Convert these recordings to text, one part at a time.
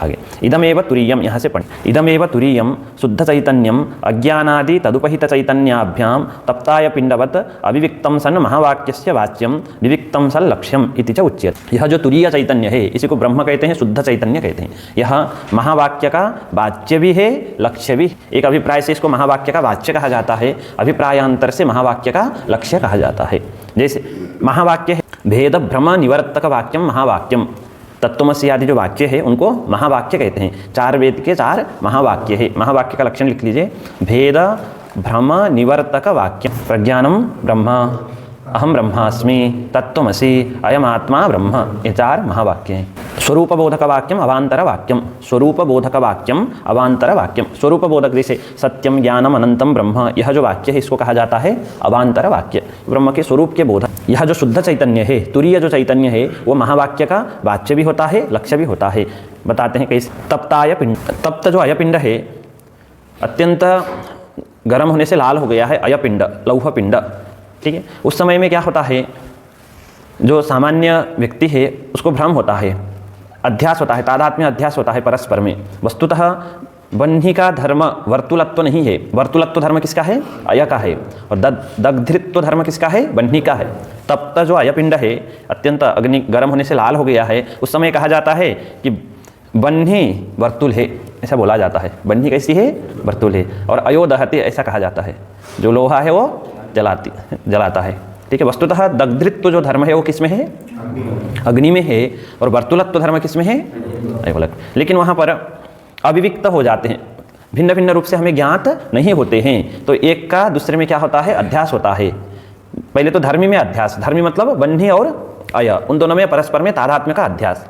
आगे इदमेव तुरीयम, यहाँ से पढ़, इदमेव तुरीयम शुद्ध चैतन्यम अज्ञानादि तदुपहित चैतन्याभ्याम तप्ताय पिंडवत अविविक्तम सन महावाक्यस्य वाच्यम विविक्तम सन लक्ष्यम इति च उच्यते। यह जो तुरीय चैतन्य है इसी को ब्रह्म कहते हैं, शुद्ध चैतन्य कहते हैं। यह महावाक्य का वाच्य भी है, लक्ष्य भी। एक अभिप्राय से इसको महावाक्य का वाच्य कहा जाता है, अभिप्रायांतर से महावाक्य का लक्ष्य कहा जाता है। जैसे महावाक्य है भेद भ्रम निवर्तक वाक्यम महावाक्यम, तत्वमसि आदि जो वाक्य है उनको महावाक्य कहते हैं। 4 वेद के 4 महावाक्य है। महावाक्य का लक्षण लिख लीजिए, भेद भ्रम निवर्तक वाक्य, प्रज्ञानम ब्रह्म, अहम ब्रह्मास्मि, तत्वमसि, अयम आत्मा ब्रह्म, ये 4 महावाक्य हैं। स्वरूप बोधक वाक्यम अवांतर वाक्यम, स्वरूप बोधक वाक्यम अवांतर वाक्यम, स्वरूप बोधक जैसे सत्यम ज्ञानम अनंतम ब्रह्म, यह जो वाक्य है इसको कहा जाता है अवांतर वाक्य, ब्रह्म के स्वरूप के बोधक। यह जो शुद्ध चैतन्य है, तुरीय जो चैतन्य है, वो महावाक्य का वाच्य भी होता है, लक्ष्य भी होता है। बताते हैं कैसे। तप्ताय पिंड, तप्त जो अयपिंड है अत्यंत गर्म होने से लाल हो गया है, अयपिंड लौह पिंड, ठीक है। उस समय में क्या होता है, जो सामान्य व्यक्ति है उसको भ्रम होता है, अध्यास होता है, तादात्म्य अध्यास होता है परस्पर में। वस्तुतः बन्ही का धर्म वर्तुलत्व नहीं है, वर्तुलत्व धर्म किसका है, अय का है, और दग्धृत्व धर्म किसका है, बन्ही का है। तप्त जो अयपिंड है अत्यंत अग्नि गर्म होने से लाल हो गया है, उस समय कहा जाता है कि बन्ही वर्तुल है, ऐसा बोला जाता है। बन्ही कैसी है, वर्तुल है। और अयो दहते ऐसा कहा जाता है, जो लोहा है वो जलाता है, ठीक है। वस्तुतः दग्धृत्व जो धर्म है वो किस में है, अग्नि में है, और वर्तुलत्व धर्म किस में है, अलग। लेकिन वहाँ पर अविविक्त हो जाते हैं, भिन्न भिन्न रूप से हमें ज्ञात नहीं होते हैं। तो एक का दूसरे में क्या होता है, अध्यास होता है। पहले तो धर्मी में अध्यास, धर्मी मतलब बन्ही और अय, उन दोनों में परस्पर में तादात्म्य का अध्यास।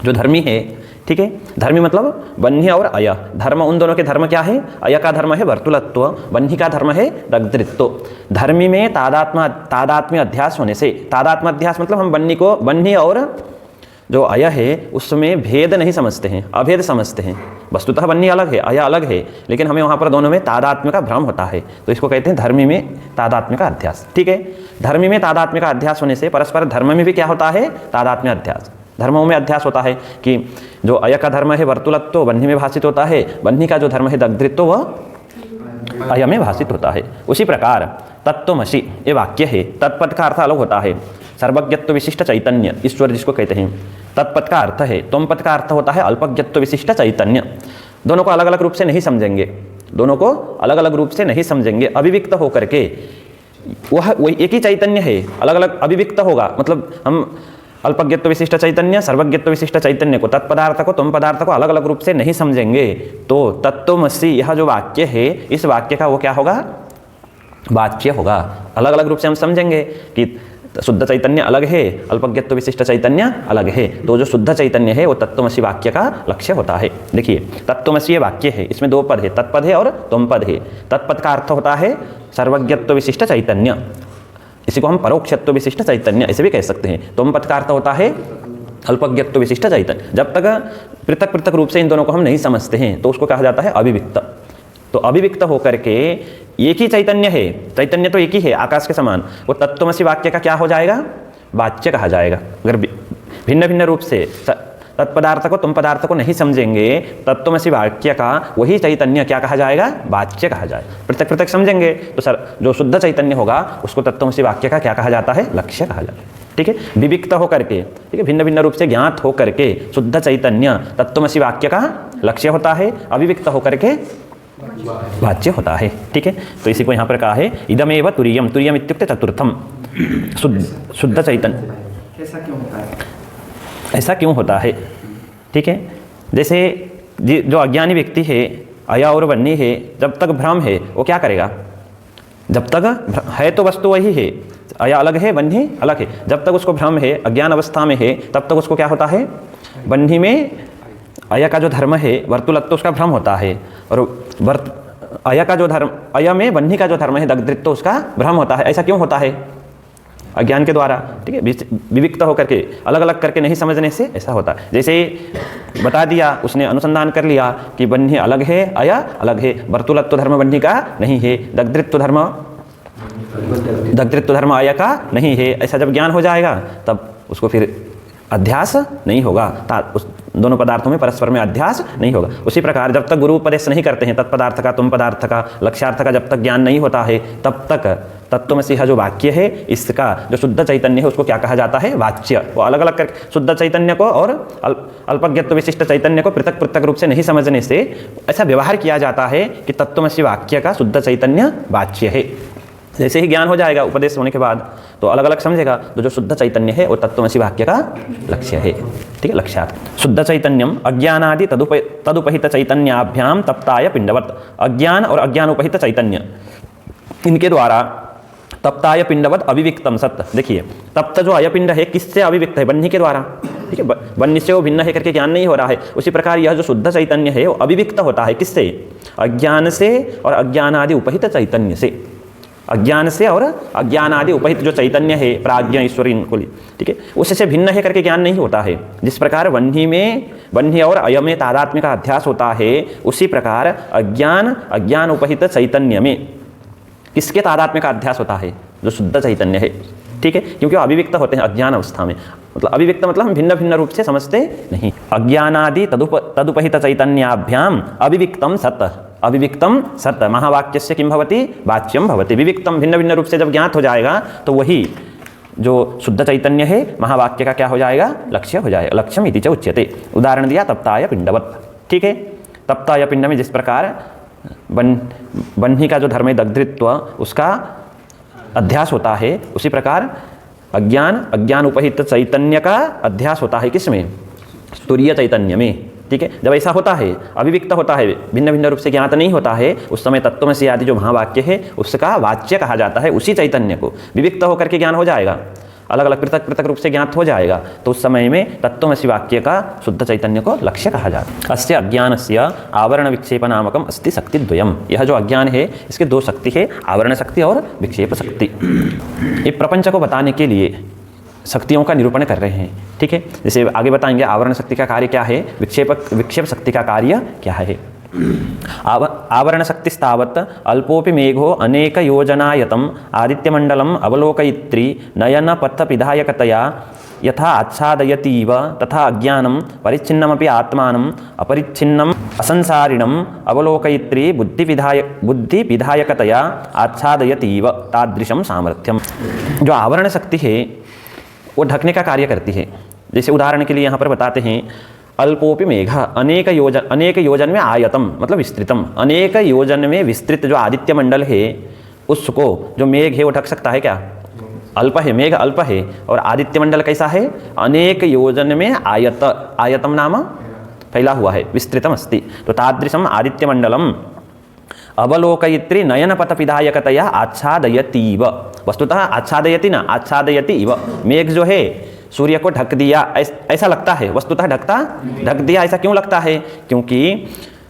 जो धर्मी है, ठीक है, धर्मी मतलब बन्ही और अय, धर्म उन दोनों के धर्म क्या है, अय का धर्म है वर्तुलत्व, बन्ही का धर्म है दग्धृत्व। धर्मी में तादात्म्य अध्यास होने से, तादात्म्य अध्यास मतलब हम बन्ही और जो अय है उसमें भेद नहीं समझते हैं, अभेद समझते हैं। वस्तुतः बन्ही अलग है, अय अलग है, लेकिन हमें वहाँ पर दोनों में तादात्म्य का भ्रम होता है, तो इसको कहते हैं धर्मी में तादात्म्य का अध्यास, ठीक है। धर्मी में तादात्म्य का अध्यास होने से परस्पर धर्म में भी क्या होता है, तादात्म्य अध्यास। धर्मों में अध्यास होता है कि जो अय का धर्म है वर्तुलत्व बन्ही में भाषित होता है, बन्ही का जो धर्म है दग्धृत्व वह अय में भाषित होता है। उसी प्रकार तत्वमसि ये वाक्य है, तत्पद का अर्थ अलग होता है। सर्वज्ञत्व विशिष्ट चैतन्य, ईश्वर जिसको कहते हैं, तत्पद का अर्थ है। त्वम पद का अर्थ होता है अल्पज्ञत्व विशिष्ट चैतन्य। दोनों को अलग अलग रूप से नहीं समझेंगे, दोनों को अलग अलग रूप से नहीं समझेंगे। अभिविक्त होकर के वह एक ही चैतन्य है, अलग अलग अभिविक्त होगा। मतलब हम अल्पज्ञत्व विशिष्ट चैतन्य, सर्वज्ञत्व विशिष्ट चैतन्य को, तत्पदार्थ को, त्वम पदार्थ को अलग अलग रूप से नहीं समझेंगे। तो तत्वमसि यह जो वाक्य है, इस वाक्य का वो क्या होगा, वाच्य होगा। अलग अलग रूप से हम समझेंगे कि शुद्ध चैतन्य अलग है, अल्पज्ञत्व विशिष्ट चैतन्य अलग है। तो जो शुद्ध चैतन्य है वो तत्वमसि वाक्य का लक्ष्य होता है। देखिए तत्वमसि ये वाक्य है, इसमें 2 पद है, तत्पद है और त्वम पद है। तत्पद का अर्थ होता है सर्वज्ञत्व विशिष्ट चैतन्य, इसी को हम परोक्षत्व विशिष्ट चैतन्य ऐसे भी कह सकते हैं। त्वम पद का अर्थ होता है अल्पज्ञत्व विशिष्ट चैतन्य। जब तक पृथक पृथक रूप से इन दोनों को हम नहीं समझते हैं तो उसको कहा जाता है अविविक्त। तो अविविक्त होकर के एक ही चैतन्य है, चैतन्य तो एक ही है आकाश के समान, वो तत्वमसि वाक्य का क्या हो जाएगा, वाच्य कहा जाएगा। अगर भिन्न भिन्न रूप से तत्पदार्थ को त्वम पदार्थ को नहीं समझेंगे, तत्वमसि वाक्य का वही चैतन्य क्या कहा जाएगा, वाच्य कहा जाएगा। पृथक पृथक समझेंगे तो सर जो शुद्ध चैतन्य होगा उसको तत्वमसि वाक्य का क्या कहा जाता है, लक्ष्य कहा जाता है, ठीक है। विविक्त होकर के, ठीक है, भिन्न भिन्न रूप से ज्ञात होकर के शुद्ध चैतन्य तत्वमसि वाक्य का लक्ष्य होता है, अविविक्त होकर के वाच्य होता है, ठीक है। तो इसी को यहाँ पर कहा है इदमेव तुरीयम, तुरीयम इत्युक्ते चतुर्थम, शुद्ध चैतन्य। ऐसा क्यों होता है, ठीक है। जैसे जो अज्ञानी व्यक्ति है, अय और बन्ही है, जब तक भ्रम है वो क्या करेगा, जब तक है तो वस्तु वही है, अय अलग है बन्ही अलग है, जब तक उसको भ्रम है, अज्ञान अवस्था में है, तब तक उसको क्या होता है, बन्ही में अय का जो धर्म है वर्तुलत्व उसका भ्रम होता है, और अय का जो धर्म, अय में बन्ही का जो धर्म है दग्धृत्व उसका भ्रम होता है। ऐसा क्यों होता है, अज्ञान के द्वारा, ठीक है, विविक्त होकर के अलग अलग करके नहीं समझने से ऐसा होता है। जैसे बता दिया उसने, अनुसंधान कर लिया कि बन्ही अलग है, अय अलग है, वर्तुलत्व धर्म बन्ही का नहीं है, दग्धृत्व धर्म अय का नहीं है। ऐसा जब ज्ञान हो जाएगा तब उसको फिर अध्यास नहीं होगा, दोनों पदार्थों में परस्पर में अध्यास नहीं होगा। उसी प्रकार जब तक गुरु उपदेश नहीं करते हैं तत्पदार्थ का, तुम पदार्थ का, लक्ष्यार्थ का जब तक ज्ञान नहीं होता है तब तक तत्त्वमसि जो वाक्य है इसका जो शुद्ध चैतन्य है उसको क्या कहा जाता है? वाच्य। वो अलग अलग कर शुद्ध चैतन्य को और अल्पज्ञत्व विशिष्ट चैतन्य को पृथक पृथक रूप से नहीं समझने से ऐसा व्यवहार किया जाता है कि तत्त्वमसि वाक्य का शुद्ध चैतन्य वाच्य है। जैसे ही ज्ञान हो जाएगा उपदेश होने के बाद तो अलग अलग समझेगा, तो जो शुद्ध चैतन्य है वो तत्त्वमसि वाक्य का लक्ष्य है। ठीक है, लक्ष्यार्थ। शुद्ध चैतन्यम अज्ञानादि तदुपहित चैतन्याभ्याम तप्ताय पिंडवत। अज्ञान और अज्ञान उपहित चैतन्य इनके द्वारा तप्ताय पिंडवत अविविक्तम सत्य। देखिए तप्त जो अयपिंड है किससे अविविक्त है? बन्ही के द्वारा। ठीक है, बन्ही से वो भिन्न है करके ज्ञान नहीं हो रहा है। उसी प्रकार यह जो शुद्ध चैतन्य है वो अविविक्त होता है किससे? अज्ञान से और अज्ञानादि उपहित चैतन्य से। अज्ञान से और अज्ञान आदि उपहित जो चैतन्य है प्राज्ञ ईश्वरी इनको, ठीक है, उससे भिन्न है करके ज्ञान नहीं होता है। जिस प्रकार वन्ही और अय में तादात्म्य का अध्यास होता है उसी प्रकार अज्ञान उपहित चैतन्य में किसके तादात्म्य का अध्यास होता है? जो शुद्ध चैतन्य है। ठीक है, क्योंकि वो अविविक्त होते हैं अज्ञान अवस्था में। मतलब अविविक्त मतलब हम भिन्न भिन्न रूप से समझते नहीं। अज्ञानादि तदुपहित चैतन्याभ्याम अविविक्तम सत्। अविविक्तम सत्य महावाक्यस्य किं भवति? वाच्यम भवति। विविक्तम भिन्न भिन्न रूप से जब ज्ञात हो जाएगा तो वही जो शुद्ध चैतन्य है महावाक्य का क्या हो जाएगा? लक्ष्य हो जाएगा। लक्ष्यम इति च उच्यते। उदाहरण दिया तप्ताय पिंडवत। ठीक है, तप्ताय पिंड में जिस प्रकार बन्ही का जो धर्म है दग्धृत्व उसका अध्यास होता है उसी प्रकार अज्ञान उपहित चैतन्य का अध्यास होता है किसमें? तुरीय चैतन्य में। ठीक है, जब ऐसा होता है अविविक्त होता है भिन्न भिन्न रूप से ज्ञात नहीं होता है उस समय तत्त्वमसि आदि जो महावाक्य है उसका वाच्य कहा जाता है उसी चैतन्य को। विविक्त होकर के ज्ञान हो जाएगा, अलग अलग पृथक पृथक रूप से ज्ञात हो जाएगा तो उस समय में तत्त्वमसि वाक्य का शुद्ध चैतन्य को लक्ष्य कहा जाता है। अस्य अज्ञानस्य आवरण विक्षेप नामकम अस्ति शक्ति द्वयम। यह जो अज्ञान है इसके दो शक्ति है, आवरण शक्ति और विक्षेप शक्ति। ये प्रपंच को बताने के लिए शक्तियों का निरूपण कर रहे हैं। ठीक है, जैसे आगे बताएंगे आवरण शक्ति का कार्य क्या है, विक्षेप शक्ति का कार्य क्या है। आवरण शक्तिस्तावत् अल्पोपि मेघो अनेक योजनायतम आदित्यमंडलम अवलोकयित्री नयन पथ विधायकतया यथा आच्छादयतीव तथा अज्ञानं परिच्छिन्नमपि आत्मानं अपरिच्छिन्नम असंसारिणम अवलोकयित्री बुद्धि विधायकतया आच्छादयतीव तादृशम सामर्थ्यम। जो आवरण शक्ति है वो ढकने का कार्य करती है। जैसे उदाहरण के लिए यहाँ पर बताते हैं अल्पोपि मेघ अनेक योजन में आयतम मतलब विस्तृतम। अनेक योजन में विस्तृत जो आदित्य मंडल है उसको जो मेघ है वो ढक सकता है क्या? अल्प है, मेघ अल्प है और आदित्य मंडल कैसा है? अनेक योजन में आयतम नाम फैला हुआ है, विस्तृतम अस्ति। तो तादृशम आदित्य मंडलम अवलोकयित्री नयन पथ विधायकतया आच्छादयतीव। वस्तुतः आच्छादयति ना, आच्छादयति इव। मेघ जो है सूर्य को ढक दिया ऐसा लगता है, वस्तुतः ढक दिया ऐसा क्यों लगता है? क्योंकि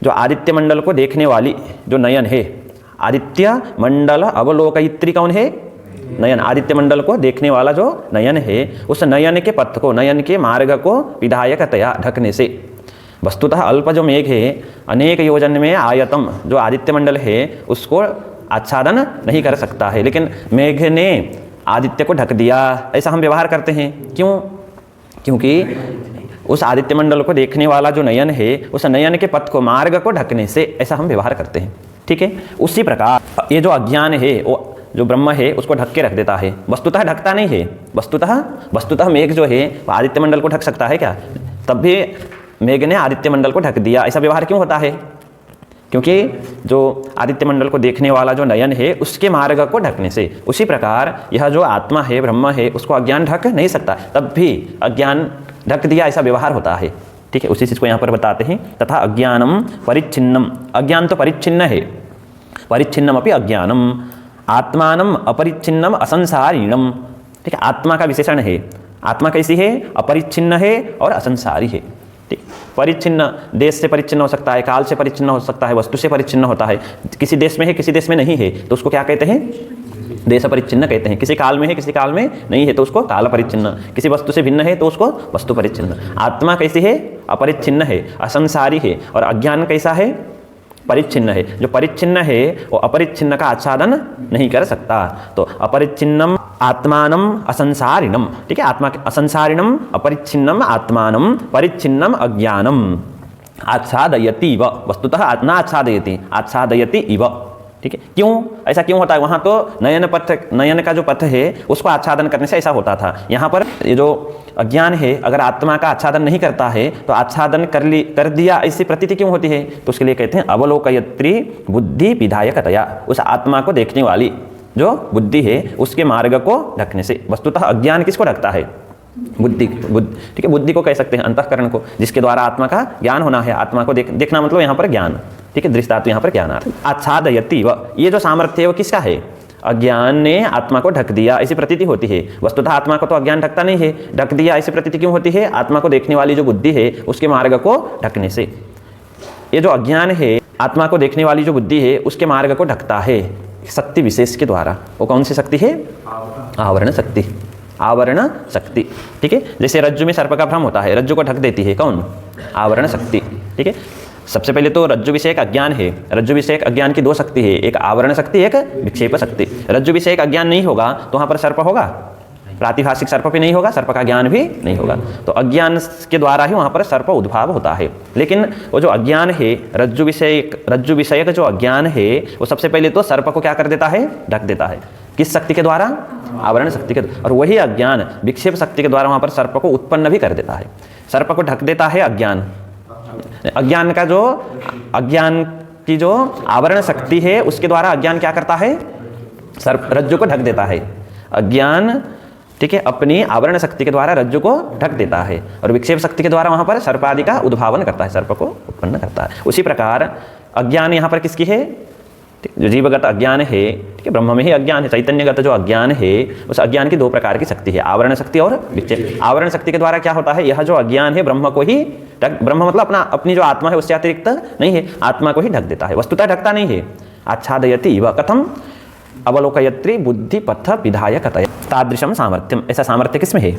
जो आदित्य मंडल को देखने वाली जो नयन है, आदित्य मंडल अवलोकयित्री कौन है? नयन। आदित्य मंडल को देखने वाला जो नयन है उस नयन के पथ को, नयन के मार्ग को विधायकतया ढकने से। वस्तुतः अल्प जो मेघ है अनेक योजन में आयतम जो आदित्य मंडल है उसको आच्छादन नहीं कर सकता है, लेकिन मेघ ने आदित्य को ढक दिया ऐसा हम व्यवहार करते हैं। क्यों? क्योंकि उस आदित्य मंडल को देखने वाला जो नयन है उस नयन के पथ को, मार्ग को ढकने से ऐसा हम व्यवहार करते हैं। ठीक है, उसी प्रकार ये जो अज्ञान है वो जो ब्रह्म है उसको ढक के रख देता है, वस्तुतः ढकता नहीं है। वस्तुतः मेघ जो है वो आदित्य मंडल को ढक सकता है क्या? तब भी मेघ ने आदित्य मंडल को ढक दिया, ऐसा व्यवहार क्यों होता है? क्योंकि जो आदित्य मंडल को देखने वाला जो नयन है उसके मार्ग को ढकने से। उसी प्रकार यह जो आत्मा है, ब्रह्म है, उसको अज्ञान ढक नहीं सकता, तब भी अज्ञान ढक दिया ऐसा व्यवहार होता है। ठीक है, उसी चीज़ को यहाँ पर बताते हैं। तथा अज्ञानम परिच्छिन्नम, अज्ञान तो परिच्छिन्न है, परिच्छिन्नम अपि अज्ञानम आत्मानम अपरिच्छिन्नम असंसारिणम। ठीक है, आत्मा का विशेषण है। आत्मा कैसी है? अपरिच्छिन्न है और असंसारी है। ठीक, परिच्छिन्न देश से परिच्छिन्न हो सकता है, काल से परिच्छिन्न हो सकता है, वस्तु से परिच्छिन्न होता है। किसी देश में है किसी देश में नहीं है तो उसको क्या कहते हैं? देश परिच्छिन्न कहते हैं। किसी काल में है किसी काल में नहीं है तो उसको काल परिच्छिन्न। किसी वस्तु से भिन्न है तो उसको वस्तु परिच्छिन्न। आत्मा कैसी है? अपरिच्छिन्न है, असंसारी है। और अज्ञान कैसा है? परिच्छिन्न है। जो परिच्छिन्न है वो अपरिच्छिन्न का आच्छादन नहीं कर सकता। तो अपरिच्छिन्नम आत्मानम असंसारिणम, ठीक है, आत्मा के असंसारिणम अपरिच्छिन्नम आत्मानम परिच्छिन्नम अज्ञानम आच्छादयति इव, वस्तुतः न आच्छादयति, आच्छादयति इव, ठीक है। क्यों ऐसा क्यों होता है? वहाँ तो नयन का जो पथ है उसको आच्छादन करने से ऐसा होता था। यहाँ पर ये जो अज्ञान है अगर आत्मा का आच्छादन नहीं करता है तो आच्छादन कर दिया ऐसी प्रतीति क्यों होती है? तो उसके लिए कहते हैं अवलोकयत्री बुद्धि विधायकतया, उस आत्मा को देखने वाली जो बुद्धि है उसके मार्ग को ढकने से। वस्तुतः अज्ञान किसको ढकता है? बुद्धि, ठीक है, बुद्धि को कह सकते हैं, अंतःकरण को, जिसके द्वारा आत्मा का ज्ञान होना है। आत्मा को देखना मतलब यहाँ पर ज्ञान, ठीक है, दृष्टात्व यहाँ पर ज्ञान आ रहा है। आच्छादयति व, ये जो सामर्थ्य है वो किसका है? अज्ञान ने आत्मा को ढक दिया ऐसी प्रतीति होती है। वस्तुतः आत्मा को तो अज्ञान ढकता नहीं है, ढक दिया ऐसी प्रतीति क्यों होती है? आत्मा को देखने वाली जो बुद्धि है उसके मार्ग को ढकने से। ये जो अज्ञान है आत्मा को देखने वाली जो बुद्धि है उसके मार्ग को ढकता है शक्ति विशेष के द्वारा। वो कौन सी शक्ति है? आवरण शक्ति, आवरण शक्ति, ठीक है। जैसे रज्जु में सर्प का भ्रम होता है, रज्जु को ढक देती है कौन? आवरण शक्ति, ठीक है। सबसे पहले तो रज्जु विषयक अज्ञान है। रज्जु विषयक अज्ञान की दो शक्ति है, एक आवरण शक्ति, एक विक्षेप शक्ति। रज्जु विषयक अज्ञान नहीं होगा तो वहाँ पर सर्प होगा? प्रातिभाषिक सर्प भी नहीं होगा, सर्प का ज्ञान भी नहीं होगा। तो अज्ञान के द्वारा ही वहाँ पर सर्प उद्भाव होता है। लेकिन वो जो अज्ञान है रज्जु विषयक जो अज्ञान है वो सबसे पहले तो सर्प को क्या कर देता है? ढक देता है। किस शक्ति के द्वारा? आवरण शक्ति के द्वारा। और वही अज्ञान विक्षेप शक्ति के द्वारा वहाँ पर सर्प को उत्पन्न भी कर देता है। सर्प को ढक देता है अज्ञान। अज्ञान की जो आवरण शक्ति है उसके द्वारा अज्ञान क्या करता है? सर्प, रज्जु को ढक देता है। अज्ञान, ठीक है, अपनी आवरण शक्ति के द्वारा रज्जु को ढक देता है और विक्षेप शक्ति के द्वारा वहाँ पर सर्प आदि का उद्भावन करता है, सर्प को उत्पन्न करता है। उसी प्रकार अज्ञान यहाँ पर किसकी है? जो जीवगत अज्ञान है, ठीक है, ब्रह्म में ही अज्ञान है, चैतन्यगत जो अज्ञान है उस अज्ञान की दो प्रकार की शक्ति है, आवरण शक्ति और विक्षेप। आवरण शक्ति के द्वारा क्या होता है? यह जो अज्ञान है ब्रह्म को ही ब्रह्म मतलब अपनी जो आत्मा है उससे अतिरिक्त नहीं है, आत्मा को ही ढक देता है, वस्तुतः ढकता नहीं है। आच्छादयति इव, कथम? अवलोकयत्री बुद्धि पथ विधायकतया तादृशम सामर्थ्यम, ऐसा सामर्थ्य किसमें है?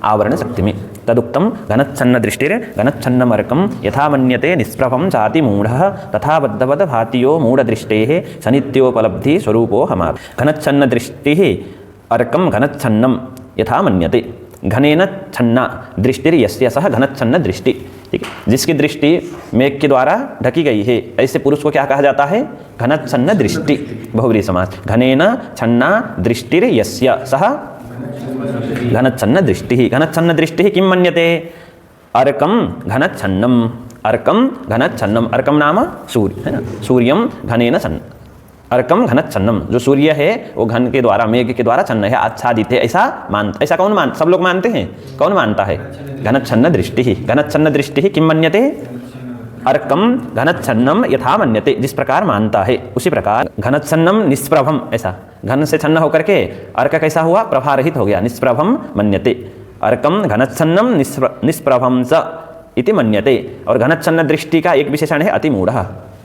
आवरण शक्ति में। तदुक्तम घनच्छन्न दृष्टिर घनच्छन्नमर्कम यथा मन्यते निष्प्रभम चाति मूढ़ः तथा बद्धवद भातियो मूढ़दृष्टेः सनित्योपलब्धि स्वरूपो हमार। घनच्छन्न दृष्टिः अर्कम घनच्छन्नम यथा मन्यते, घनेन छन्ना दृष्टिर यस्य सह घनच्छन्न दृष्टि, ठीक है, जिसकी दृष्टि मेघ के द्वारा ढकी गई है ऐसे पुरुष को क्या कहा जाता है? घनच्छन्न दृष्टि, बहुव्रीहि समास। घनेन छन्ना दृष्टिर यस्य सह घनच्छन्न दृष्टि। घनच्छन्न दृष्टि किं मन्यते? अर्कम घनच्छन्नम, अर्कम घनच्छन्नम, अर्कम नाम सूर्य है ना, सूर्यम घनेन छन्न, अर्कम घनच्छन्नम, जो सूर्य है वो घन के द्वारा, मेघ के द्वारा छन्न है, आच्छादित है, ऐसा कौन मानता? सब लोग मानते हैं। कौन मानता है? घनच्छन्न दृष्टि। घनच्छन्न दृष्टि किं मन्यते? अर्कम घनच्छन्नम यथा मन्यते, जिस प्रकार मानता है उसी प्रकार। घनच्छन्नम निष्प्रभम, ऐसा घन से छन्न होकर के अर्क कैसा हुआ? प्रभारहित हो गया, निष्प्रभम मन्यते। अर्कम घनच्छन्नम निष्प्रभम च इति मन्यते। और घनच्छन्न दृष्टि का एक विशेषण है अतिमूढ़।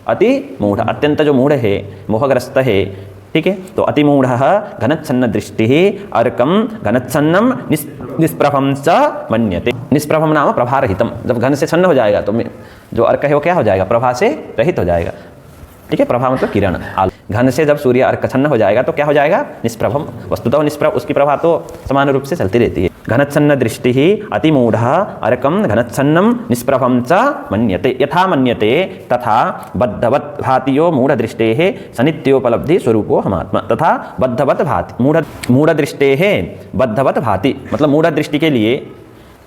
अतिमूढ़, अत्यंत जो मूढ़ है, मोहग्रस्त है, ठीक है, तो अतिमूढ़ घनच्छन्न दृष्टि अर्कम घनच्छन्नम निष्प्रभम च मन्यते। निष्प्रभम नाम प्रभारहितम, जब घन से छन्न हो जाएगा तो जो अर्क है वो क्या हो जाएगा? प्रभा से रहित हो जाएगा, ठीक है, प्रभा मतलब किरण। घन से जब सूर्य अर्क छन्न हो जाएगा तो क्या हो जाएगा? निष्प्रभम। वस्तुतः निष्प्रभ, उसकी प्रभा तो समान रूप से चलती रहती है। घनच्छन्न दृष्टि अतिमूढ़ अर्कम घनच्छन्नम निष्प्रभम च मन्यते यथा मन्यते तथा बद्धवत भातियो मूढ़दृष्टेः सनित्योपलब्धि स्वरूपो हमात्मा। तथा बद्धवत भाति, मूढ़दृष्टेः बद्धवत भाति मतलब मूढ़ दृष्टि के लिए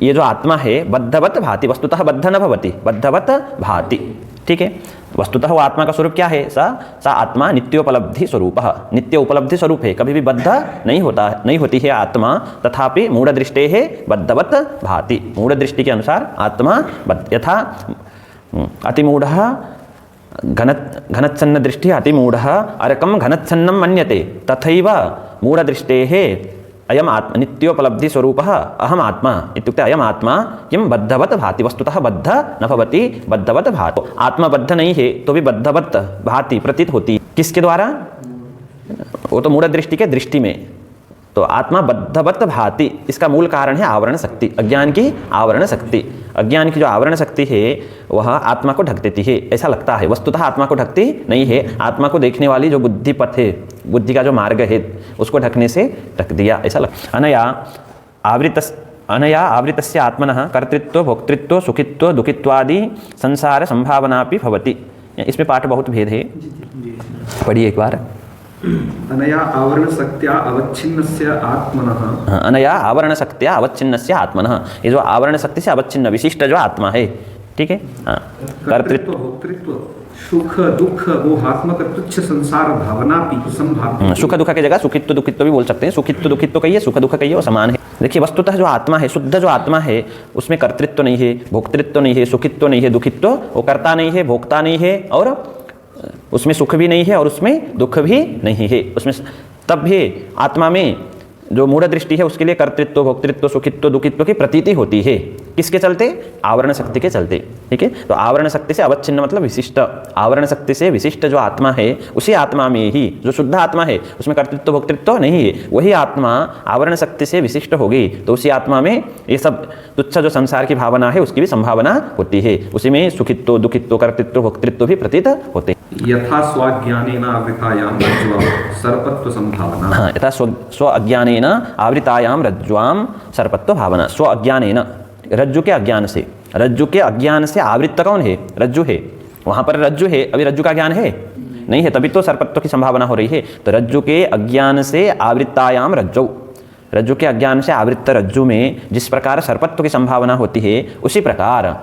ये जो आत्मा है बद्धवत भाति, वस्तुतः बद्ध न भवति, बद्धवत भाति, ठीक है। वस्तुतः वो आत्मा का स्वरूप क्या है? सा आत्मा नित्योपलब्धि स्वरूप, नित्य उपलब्धि स्वरूप है, कभी भी बद्ध नहीं होती है आत्मा। तथापि मूढ़ दृष्टे है बद्धवत भाति, मूढ़ दृष्टि के अनुसार आत्मा यथा अतिमूढ़ घनच्छन्न दृष्टि अतिमूढ़ अर्कम घनच्छन्नम मन्यते तथैव मूढ़ दृष्टे है अयम आत्मा नित्योपलब्धि स्वरूप अहम आत्मा इत्युक्ते अयम आत्मा किं बद्धवत भाति, वस्तुतः बद्ध न भवति, बद्धवत भाति। आत्मा बद्ध नहीं है तो भी बद्धवत भाति प्रतीत होती, किसके द्वारा? वो तो मूढ़ दृष्टि के दृष्टि में, तो आत्मा बद्धवत भाति, इसका मूल कारण है आवरण शक्ति, अज्ञान की आवरण शक्ति। अज्ञान की जो आवरण शक्ति है वह आत्मा को ढक देती है, ऐसा लगता है, वस्तुतः आत्मा को ढकती नहीं है। आत्मा को देखने वाली जो बुद्धि पथ है, बुद्धि का जो मार्ग है, उसको ढकने से ढक दिया, ऐसा अनया आवृतस्य आत्मनः कर्तृत्व भोक्तृत्व सुखित्व दुखित्वादि संसार संभावना भी भवति। इसमें पाठ बहुत भेद है, पढ़िए एक बार। अनया आवरण शक्त्या अवच्छिन्नस्य आत्मनः, अनया आवरण शक्त्या अवच्छिन्नस्य आत्मनः, ये जो आवरण शक्ति से अवच्छिन्न विशिष्ट जो आत्मा है, ठीक है, हाँ, कर्तृत्व भोक्तृत्व सुख दुख मोहात्मक तुच्छ संसार भावना भी संभाव्य। सुख दुख की जगह सुखित्व दुखित्व भी बोल सकते हैं, सुखित्व दुखित्व कहिए, सुख दुख कहिए, वो समान है। देखिए वस्तुतः जो आत्मा है, शुद्ध जो आत्मा है, उसमें कर्तृत्व नहीं है, भोक्तृत्व नहीं है, सुखित्व नहीं है, दुखित्व, वो कर्ता नहीं है, भोक्ता नहीं है, और उसमें सुख भी नहीं है और उसमें दुख भी नहीं है। उसमें तब भी आत्मा में जो मूढ़ दृष्टि है उसके लिए कर्तृत्व भोक्तृत्व सुखित्व दुखित्व की प्रतीति होती है। किसके चलते? आवरण शक्ति के चलते, ठीक है। तो आवरण शक्ति से अवच्छिन्न मतलब विशिष्ट, आवरण शक्ति से विशिष्ट जो आत्मा है उसी आत्मा में ही जो शुद्ध आत्मा है उसमें कर्तृत्व भोक्तृत्व नहीं है, वही आत्मा आवरण शक्ति से विशिष्ट होगी तो उसी आत्मा में ये सब तुच्छ जो संसार की भावना है उसकी भी संभावना होती है, उसी में सुखित्व दुखित्व कर्तृत्व भोक्तृत्व भी प्रतीत होते हैं। यथा स्वाज्ञानेन आवृतायां रज्ज्वां सर्पत्व संभावना। हाँ, यथा स्व अज्ञानेन आवृतायां रज्ज्वां सर्पत्व भावना। स्व अज्ञानेन, रज्जु के अज्ञान से, रज्जु के अज्ञान से आवृत्त कौन है? रज्जु है। वहाँ पर रज्जु है, अभी रज्जु का ज्ञान है नहीं है, तभी तो सर्पत्व की संभावना हो रही है। तो रज्जु के अज्ञान से आवृत्तायाम रज्जौ, रज्जु के अज्ञान से आवृत्त रज्जु में जिस प्रकार सर्पत्व की संभावना होती है उसी प्रकार